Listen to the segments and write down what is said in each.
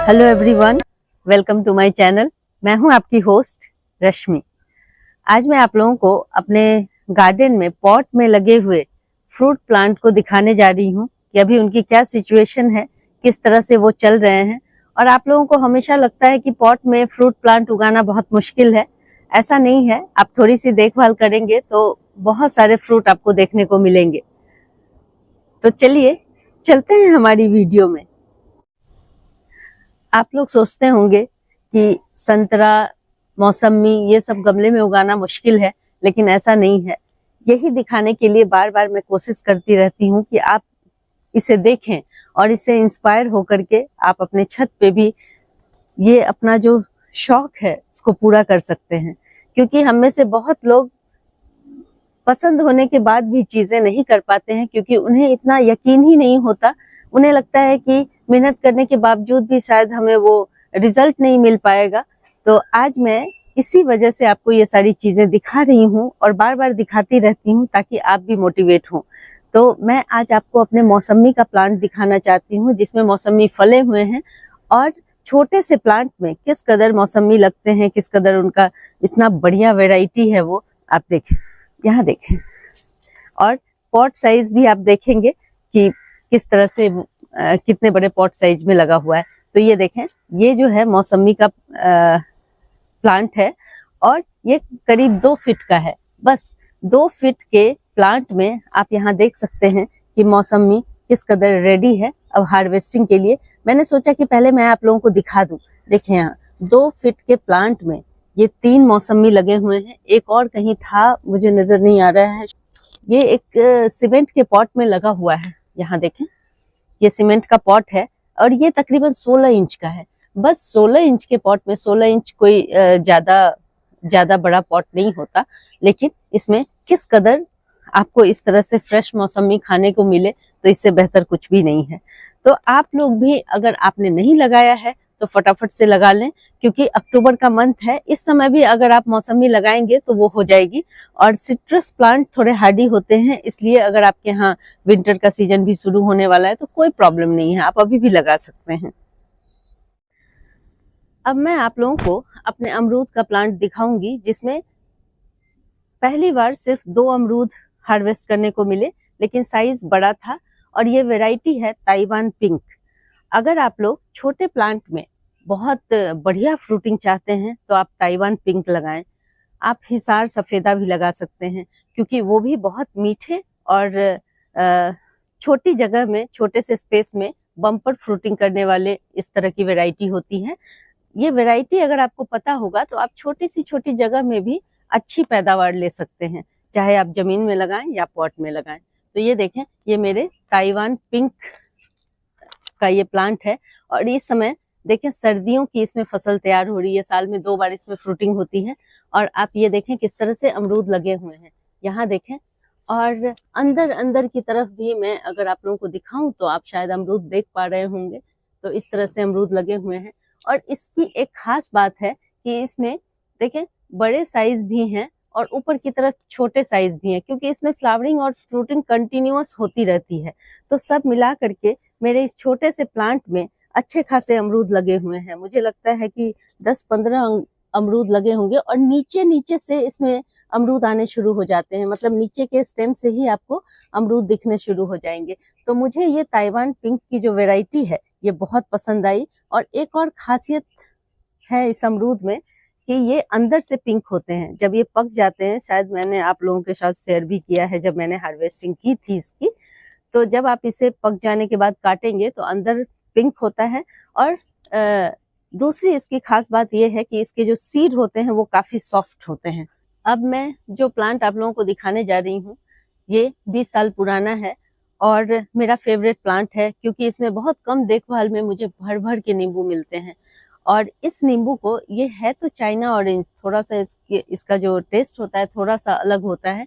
Hello everyone, welcome to my channel. मैं हूं आपकी होस्ट रश्मि। आज मैं आप लोगों को अपने गार्डन में पॉट में लगे हुए फ्रूट प्लांट को दिखाने जा रही हूं कि अभी उनकी क्या सिचुएशन है, किस तरह से वो चल रहे हैं। और आप लोगों को हमेशा लगता है कि पॉट में फ्रूट प्लांट उगाना बहुत मुश्किल है। ऐसा नहीं है, आप थोड़ी सी देखभाल करेंगे तो बहुत सारे फ्रूट आपको देखने को मिलेंगे। तो चलिए चलते हैं हमारी वीडियो में। आप लोग सोचते होंगे कि संतरा, मौसमी ये सब गमले में उगाना मुश्किल है, लेकिन ऐसा नहीं है। यही दिखाने के लिए बार बार मैं कोशिश करती रहती हूँ कि आप इसे देखें और इससे इंस्पायर होकर के आप अपने छत पे भी ये अपना जो शौक है उसको पूरा कर सकते हैं। क्योंकि हम में से बहुत लोग पसंद होने के बाद भी चीजें नहीं कर पाते हैं, क्योंकि उन्हें इतना यकीन ही नहीं होता। उन्हें लगता है कि मेहनत करने के बावजूद भी शायद हमें वो रिजल्ट नहीं मिल पाएगा। तो आज मैं इसी वजह से आपको ये सारी चीजें दिखा रही हूँ और बार बार दिखाती रहती हूँ ताकि आप भी मोटिवेट हों। तो मैं आज आपको अपने मौसमी का प्लांट दिखाना चाहती हूँ, जिसमें मौसमी फले हुए हैं। और छोटे से प्लांट में किस कदर मौसमी लगते हैं, किस कदर उनका इतना बढ़िया वैरायटी है, वो आप देखें, यहाँ देखें। और पॉट साइज भी आप देखेंगे कि किस तरह से कितने बड़े पॉट साइज में लगा हुआ है। तो ये देखें, ये जो है मौसमी का प्लांट है और ये करीब 2 फीट का है। बस 2 फीट के प्लांट में आप यहाँ देख सकते हैं कि मौसमी किस कदर रेडी है अब हार्वेस्टिंग के लिए। मैंने सोचा कि पहले मैं आप लोगों को दिखा दूं। देखें, यहाँ 2 फीट के प्लांट में ये 3 मौसमी लगे हुए हैं। एक और कहीं था, मुझे नजर नहीं आ रहा है। ये एक सीमेंट के पॉट में लगा हुआ है। यहाँ देखें, ये सीमेंट का पॉट है और ये तकरीबन 16 इंच का है। बस 16 इंच के पॉट में, 16 इंच कोई ज्यादा बड़ा पॉट नहीं होता, लेकिन इसमें किस कदर आपको इस तरह से फ्रेश मौसमी खाने को मिले, तो इससे बेहतर कुछ भी नहीं है। तो आप लोग भी अगर आपने नहीं लगाया है तो फटाफट से लगा लें, क्योंकि अक्टूबर का मंथ है। इस समय भी अगर आप मौसमी लगाएंगे तो वो हो जाएगी। और सिट्रस प्लांट थोड़े हार्डी होते हैं, इसलिए अगर आपके यहाँ विंटर का सीजन भी शुरू होने वाला है तो कोई प्रॉब्लम नहीं है, आप अभी भी लगा सकते हैं। अब मैं आप लोगों को अपने अमरूद का प्लांट दिखाऊंगी, जिसमें पहली बार सिर्फ 2 अमरूद हार्वेस्ट करने को मिले, लेकिन साइज बड़ा था। और ये वैरायटी है ताइवान पिंक। अगर आप लोग छोटे प्लांट में बहुत बढ़िया फ्रूटिंग चाहते हैं तो आप ताइवान पिंक लगाएं। आप हिसार सफेदा भी लगा सकते हैं, क्योंकि वो भी बहुत मीठे और छोटी जगह में, छोटे से स्पेस में बम्पर फ्रूटिंग करने वाले इस तरह की वैरायटी होती है। ये वैरायटी अगर आपको पता होगा तो आप छोटी जगह में भी अच्छी पैदावार ले सकते हैं, चाहे आप जमीन में लगाएं या पॉट में लगाएं। तो ये देखें, ये मेरे ताइवान पिंक का ये प्लांट है। और इस समय देखें, सर्दियों की इसमें फसल तैयार हो रही है। साल में 2 बार इसमें फ्रूटिंग होती है। और आप ये देखें किस तरह से अमरूद लगे हुए हैं, यहाँ देखें। और अंदर की तरफ भी मैं अगर आप लोगों को दिखाऊं तो आप शायद अमरूद देख पा रहे होंगे। तो इस तरह से अमरूद लगे हुए हैं। और इसकी एक खास बात है कि इसमें देखें बड़े साइज भी हैं और ऊपर की तरफ छोटे साइज भी हैं, क्योंकि इसमें फ्लावरिंग और फ्रूटिंग कंटिन्यूअस होती रहती है। तो सब मिला करके मेरे इस छोटे से प्लांट में अच्छे खासे अमरूद लगे हुए हैं। मुझे लगता है कि 10-15 अमरूद लगे होंगे। और नीचे से इसमें अमरूद आने शुरू हो जाते हैं, मतलब नीचे के स्टेम से ही आपको अमरूद दिखने शुरू हो जाएंगे। तो मुझे ये ताइवान पिंक की जो वैरायटी है ये बहुत पसंद आई। और एक और खासियत है इस अमरूद में कि ये अंदर से पिंक होते हैं जब ये पक जाते हैं। शायद मैंने आप लोगों के साथ शेयर भी किया है जब मैंने हार्वेस्टिंग की थी इसकी। तो जब आप इसे पक जाने के बाद काटेंगे तो अंदर पिंक होता है। और दूसरी इसकी खास बात यह है कि इसके जो सीड होते हैं वो काफी सॉफ्ट होते हैं। अब मैं जो प्लांट आप लोगों को दिखाने जा रही हूँ ये 20 साल पुराना है और मेरा फेवरेट प्लांट है, क्योंकि इसमें बहुत कम देखभाल में मुझे भर भर के नींबू मिलते हैं। और इस नींबू को, ये है तो चाइना ऑरेंज, थोड़ा सा इसका जो टेस्ट होता है थोड़ा सा अलग होता है,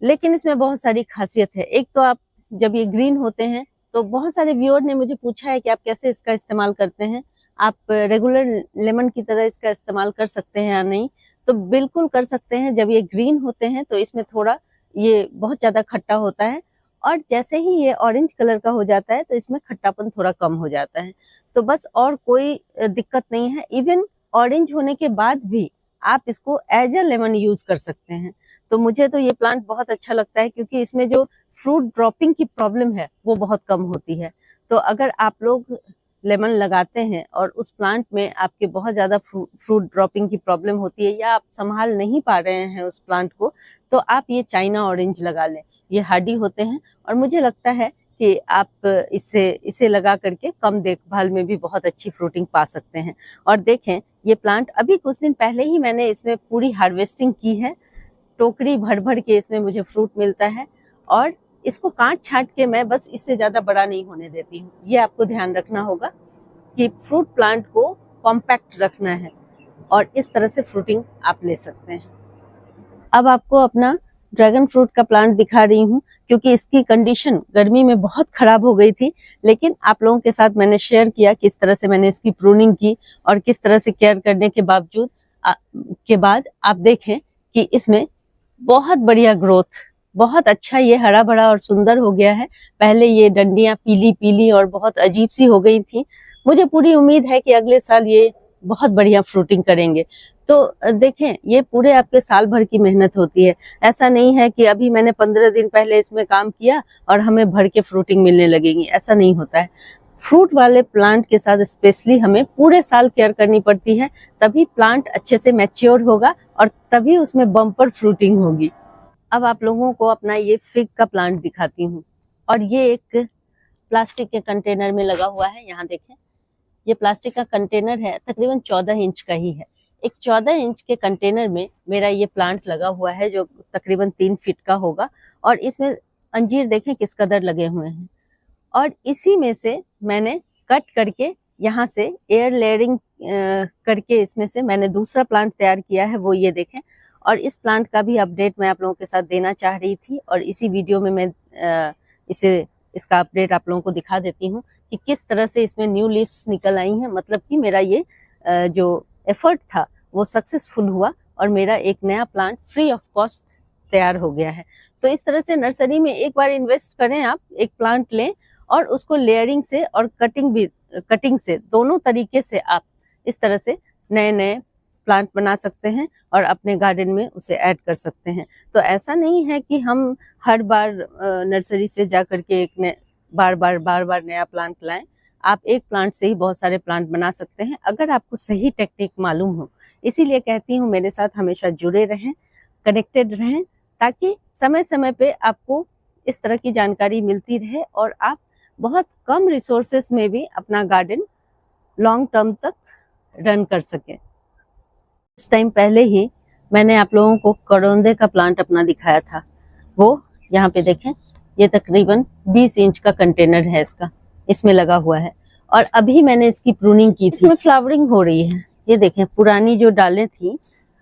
लेकिन इसमें बहुत सारी खासियत है। एक तो आप जब ये ग्रीन होते हैं तो बहुत सारे व्यूअर ने मुझे पूछा है कि आप कैसे इसका इस्तेमाल करते हैं, आप रेगुलर लेमन की तरह इसका इस्तेमाल कर सकते हैं या नहीं। तो बिल्कुल कर सकते हैं। जब ये ग्रीन होते हैं तो इसमें थोड़ा ये बहुत ज्यादा खट्टा होता है, और जैसे ही ये ऑरेंज कलर का हो जाता है तो इसमें खट्टापन थोड़ा कम हो जाता है। तो बस और कोई दिक्कत नहीं है। इवन ऑरेंज होने के बाद भी आप इसको एज अ लेमन यूज कर सकते हैं। तो मुझे तो ये प्लांट बहुत अच्छा लगता है क्योंकि इसमें जो फ्रूट ड्रॉपिंग की प्रॉब्लम है वो बहुत कम होती है। तो अगर आप लोग लेमन लगाते हैं और उस प्लांट में आपके बहुत ज्यादा फ्रूट ड्रॉपिंग की प्रॉब्लम होती है या आप संभाल नहीं पा रहे हैं उस प्लांट को, तो आप ये चाइना ऑरेंज लगा लें। ये हार्डी होते हैं और मुझे लगता है कि आप इसे लगा करके कम देखभाल में भी बहुत अच्छी फ्रूटिंग पा सकते हैं। और देखें, ये प्लांट अभी कुछ दिन पहले ही मैंने इसमें पूरी हार्वेस्टिंग की है। टोकरी भर भर के इसमें मुझे फ्रूट मिलता है और इसको काट छाट के मैं बस इससे ज्यादा बड़ा नहीं होने देती हूँ। ये आपको ध्यान रखना होगा कि फ्रूट प्लांट को कॉम्पैक्ट रखना है और इस तरह से फ्रूटिंग आप ले सकते हैं। अब आपको अपना ड्रैगन फ्रूट का प्लांट दिखा रही हूँ क्योंकि इसकी कंडीशन गर्मी में बहुत खराब हो गई थी, लेकिन आप लोगों के साथ मैंने शेयर किया किस तरह से मैंने इसकी प्रूनिंग की और किस तरह से केयर करने के बावजूद के बाद आप देखें कि इसमें बहुत बढ़िया ग्रोथ, बहुत अच्छा ये हरा भरा और सुंदर हो गया है। पहले ये डंडियां पीली पीली और बहुत अजीब सी हो गई थी। मुझे पूरी उम्मीद है कि अगले साल ये बहुत बढ़िया फ्रूटिंग करेंगे। तो देखें, ये पूरे आपके साल भर की मेहनत होती है। ऐसा नहीं है कि अभी मैंने 15 दिन पहले इसमें काम किया और हमें भर के फ्रूटिंग मिलने लगेगी, ऐसा नहीं होता है। फ्रूट वाले प्लांट के साथ स्पेशली हमें पूरे साल केयर करनी पड़ती है, तभी प्लांट अच्छे से मैच्योर होगा और तभी उसमें बम्पर फ्रूटिंग होगी। अब आप लोगों को अपना ये फिग का प्लांट दिखाती हूँ और ये एक प्लास्टिक के कंटेनर में लगा हुआ है। यहाँ देखें, ये प्लास्टिक का कंटेनर है, तकरीबन 14 इंच का ही है। एक 14 इंच के कंटेनर में मेरा ये प्लांट लगा हुआ है जो तकरीबन 3 फीट का होगा और इसमें अंजीर देखें किस कदर लगे हुए हैं। और इसी में से मैंने कट करके यहाँ से एयर लेयरिंग करके इसमें से मैंने दूसरा प्लांट तैयार किया है, वो ये देखें। और इस प्लांट का भी अपडेट मैं आप लोगों के साथ देना चाह रही थी और इसी वीडियो में मैं इसका अपडेट आप लोगों को दिखा देती हूँ कि किस तरह से इसमें न्यू लीव्स निकल आई हैं। मतलब कि मेरा ये जो एफर्ट था वो सक्सेसफुल हुआ और मेरा एक नया प्लांट फ्री ऑफ कॉस्ट तैयार हो गया है। तो इस तरह से नर्सरी में एक बार इन्वेस्ट करें, आप एक प्लांट लें और उसको लेयरिंग से और कटिंग से दोनों तरीके से आप इस तरह से नए नए प्लांट बना सकते हैं और अपने गार्डन में उसे ऐड कर सकते हैं। तो ऐसा नहीं है कि हम हर बार नर्सरी से जा करके एक बार बार नया प्लांट लाएं। आप एक प्लांट से ही बहुत सारे प्लांट बना सकते हैं अगर आपको सही टेक्निक मालूम हो। इसीलिए कहती हूँ मेरे साथ हमेशा जुड़े रहें, कनेक्टेड रहें, ताकि समय समय पे आपको इस तरह की जानकारी मिलती रहे और आप बहुत कम रिसोर्सेस में भी अपना गार्डन लॉन्ग टर्म तक रन कर सकें। कुछ टाइम पहले ही मैंने आप लोगों को करौंदे का प्लांट अपना दिखाया था, वो यहाँ पे देखें, ये तकरीबन 20 इंच का कंटेनर है इसका, इसमें लगा हुआ है और अभी मैंने इसकी प्रूनिंग की थी। इसमें फ्लावरिंग हो रही है, ये देखें। पुरानी जो डालें थी,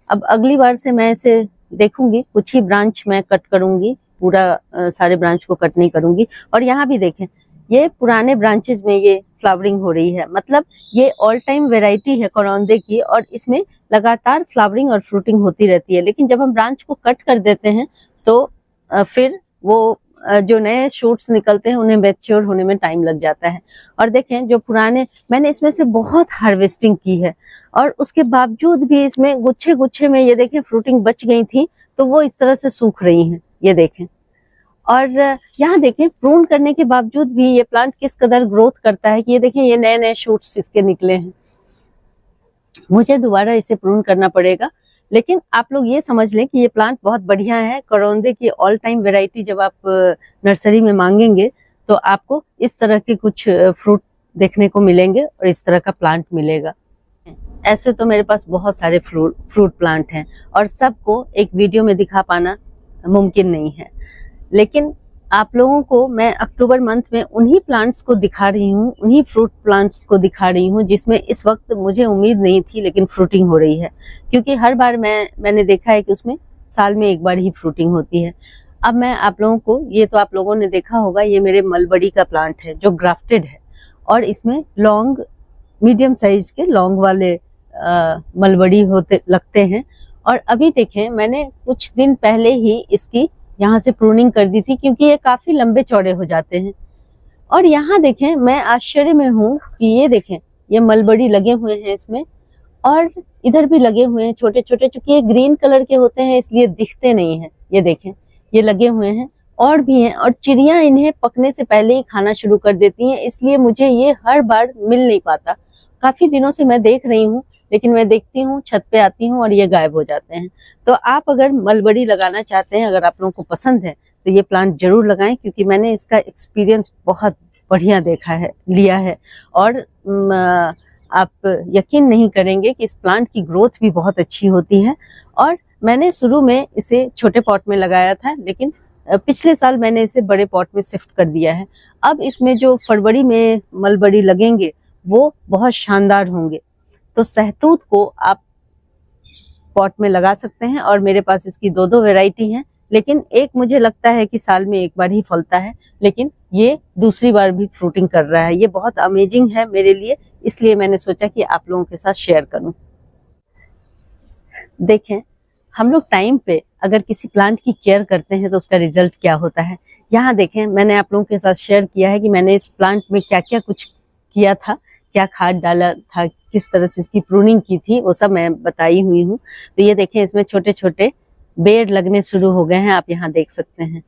अब अगली बार से मैं इसे देखूंगी, कुछ ही ब्रांच मैं कट करूंगी, पूरा सारे ब्रांच को कट नहीं करूंगी। और यहाँ भी देखें, ये पुराने ब्रांचेस में ये फ्लावरिंग हो रही है। मतलब ये ऑल टाइम वेराइटी है करौंदे की और इसमें लगातार फ्लावरिंग और फ्रूटिंग होती रहती है। लेकिन जब हम ब्रांच को कट कर देते हैं तो फिर वो जो नए शूट्स निकलते हैं उन्हें मैच्योर होने में टाइम लग जाता है। और देखें, जो पुराने, मैंने इसमें से बहुत हार्वेस्टिंग की है और उसके बावजूद भी इसमें गुच्छे गुच्छे में ये देखें फ्रूटिंग बच गई थी, तो वो इस तरह से सूख रही हैं, ये देखें। और यहाँ देखें, प्रून करने के बावजूद भी ये प्लांट किस कदर ग्रोथ करता है कि ये देखें, ये नए नए शूट्स इसके निकले हैं। मुझे दोबारा इसे प्रून करना पड़ेगा, लेकिन आप लोग ये समझ लें कि ये प्लांट बहुत बढ़िया है। करौंदे की ऑल टाइम वैरायटी जब आप नर्सरी में मांगेंगे तो आपको इस तरह के कुछ फ्रूट देखने को मिलेंगे और इस तरह का प्लांट मिलेगा। ऐसे तो मेरे पास बहुत सारे फ्रूट प्लांट हैं और सबको एक वीडियो में दिखा पाना मुमकिन नहीं है, लेकिन आप लोगों को मैं अक्टूबर मंथ में उन्हीं प्लांट्स को दिखा रही हूँ, उन्हीं फ्रूट प्लांट्स को दिखा रही हूँ जिसमें इस वक्त मुझे उम्मीद नहीं थी लेकिन फ्रूटिंग हो रही है। क्योंकि हर बार मैंने देखा है कि उसमें साल में एक बार ही फ्रूटिंग होती है। अब मैं आप लोगों को, ये तो आप लोगों ने देखा होगा, ये मेरे मलबड़ी का प्लांट है जो ग्राफ्टेड है और इसमें लॉन्ग, मीडियम साइज के लॉन्ग वाले मलबड़ी होते लगते हैं। और अभी देखें, मैंने कुछ दिन पहले ही इसकी यहाँ से प्रूनिंग कर दी थी क्योंकि ये काफी लंबे चौड़े हो जाते हैं। और यहाँ देखें, मैं आश्चर्य में हूँ कि ये देखें, ये मलबरी लगे हुए हैं इसमें, और इधर भी लगे हुए हैं छोटे छोटे। चूंकि ये ग्रीन कलर के होते हैं इसलिए दिखते नहीं हैं। ये देखें, ये लगे हुए हैं और भी हैं। और चिड़ियां इन्हें पकने से पहले ही खाना शुरू कर देती हैं, इसलिए मुझे ये हर बार मिल नहीं पाता। काफी दिनों से मैं देख रही हूँ, लेकिन मैं देखती हूँ, छत पे आती हूँ और ये गायब हो जाते हैं। तो आप अगर मलबरी लगाना चाहते हैं, अगर आप लोगों को पसंद है, तो ये प्लांट जरूर लगाएं, क्योंकि मैंने इसका एक्सपीरियंस बहुत बढ़िया लिया है। और आप यकीन नहीं करेंगे कि इस प्लांट की ग्रोथ भी बहुत अच्छी होती है। और मैंने शुरू में इसे छोटे पॉट में लगाया था, लेकिन पिछले साल मैंने इसे बड़े पॉट में शिफ्ट कर दिया है। अब इसमें जो फरवरी में मलबरी लगेंगे वो बहुत शानदार होंगे। तो सहतूत को आप पॉट में लगा सकते हैं, और मेरे पास इसकी दो वैरायटी हैं। लेकिन एक मुझे लगता है कि साल में एक बार ही फलता है, लेकिन ये दूसरी बार भी फ्रूटिंग कर रहा है। ये बहुत अमेजिंग है मेरे लिए, इसलिए मैंने सोचा कि आप लोगों के साथ शेयर करूं। देखें, हम लोग टाइम पे अगर किसी प्लांट की केयर करते हैं तो उसका रिजल्ट क्या होता है। यहाँ देखें, मैंने आप लोगों के साथ शेयर किया है कि मैंने इस प्लांट में क्या क्या कुछ किया था, क्या खाद डाला था, किस तरह से इसकी प्रूनिंग की थी, वो सब मैं बताई हुई हूँ। तो ये देखें, इसमें छोटे छोटे बेर लगने शुरू हो गए हैं, आप यहाँ देख सकते हैं।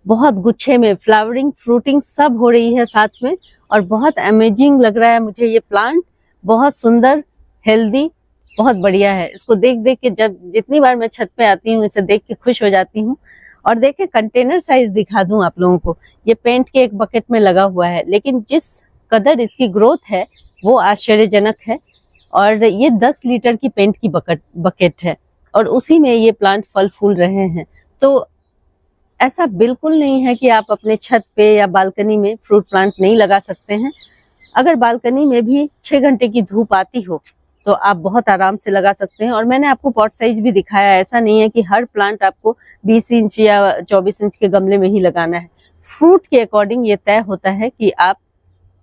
बहुत गुच्छे में फ्लावरिंग, फ्रूटिंग सब हो रही है साथ में, और बहुत अमेजिंग लग रहा है मुझे ये प्लांट। बहुत सुंदर, हेल्दी, बहुत बढ़िया है। इसको देख देख के जितनी बार मैं छत पे आती हूँ, इसे देख के खुश हो जाती हूँ। और देखें, कंटेनर साइज दिखा दूं आप लोगों को, ये पेंट के एक बकेट में लगा हुआ है, लेकिन जिस कदर इसकी ग्रोथ है वो आश्चर्यजनक है। और ये 10 लीटर की पेंट की बकेट है, और उसी में ये प्लांट फल फूल रहे हैं। तो ऐसा बिल्कुल नहीं है कि आप अपने छत पे या बालकनी में फ्रूट प्लांट नहीं लगा सकते हैं। अगर बालकनी में भी 6 घंटे की धूप आती हो तो आप बहुत आराम से लगा सकते हैं। और मैंने आपको पॉट साइज भी दिखाया है। ऐसा नहीं है कि हर प्लांट आपको 20 इंच या 24 इंच के गमले में ही लगाना है। फ्रूट के अकॉर्डिंग ये तय होता है कि आप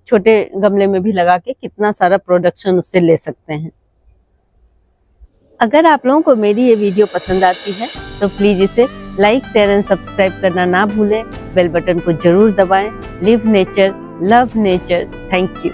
छोटे गमले में भी लगा के कितना सारा प्रोडक्शन उससे ले सकते हैं। अगर आप लोगों को मेरी ये वीडियो पसंद आती है तो प्लीज इसे लाइक, शेयर एंड सब्सक्राइब करना ना भूलें। बेल बटन को जरूर दबाएं। Live nature, love nature. Thank you.